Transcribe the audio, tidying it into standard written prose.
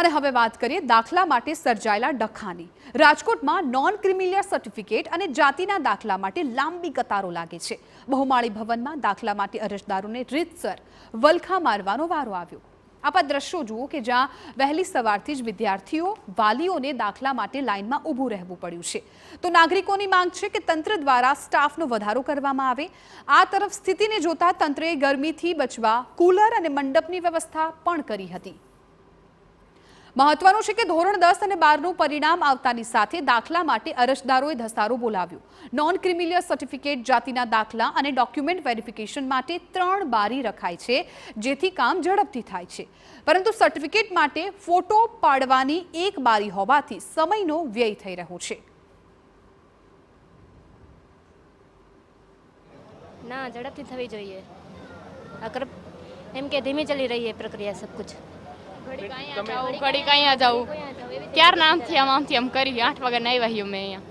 અને હવે વાત કરીએ દાખલા માટે સર્જાયેલા ડખાની। રાજકોટમાં નોન ક્રિમિલિયર સર્ટિફિકેટ અને જાતિના દાખલા માટે લાંબી કતારો લાગે છે। બહુમાળી ભવનમાં દાખલા માટે અરજદારોને રીતસર વલખા મારવાનો વારો આવ્યો। આપ આ દ્રશ્યો જુઓ કે જ્યાં વહેલી સવારથી જ વિદ્યાર્થીઓ વાલીઓને દાખલા માટે લાઇનમાં ઊભું રહેવું પડ્યું છે। તો નાગરિકોની માંગ છે કે તંત્ર દ્વારા સ્ટાફનો વધારો કરવામાં આવે। આ તરફ સ્થિતિને જોતા તંત્રએ ગરમીથી બચવા કુલર અને મંડપની વ્યવસ્થા પણ કરી હતી। મહત્વનું છે કે ધોરણ 10 અને 12નું પરિણામ આવતાની સાથે દાખલા માટે અરજદારોએ ધસારો બોલાવ્યો। નોન ક્રિમિલિયર સર્ટિફિકેટ, જાતિના દાખલા અને ડોક્યુમેન્ટ વેરિફિકેશન માટે 3 બારી રખાય છે, જેથી કામ ઝડપથી થાય છે। પરંતુ સર્ટિફિકેટ માટે ફોટો પાડવાની 1 બારી હોવાથી સમયનો વ્યય થઈ રહ્યો છે। ના, ઝડપથી થવી જોઈએ। એમ કે ધીમી ચાલી રહી है प्रक्रिया सब कुछ। घड़ी कहीं आ जाऊँ क्यार नाम थी आम કરી 8 વાગે આવ્યા મેં અહીંયા।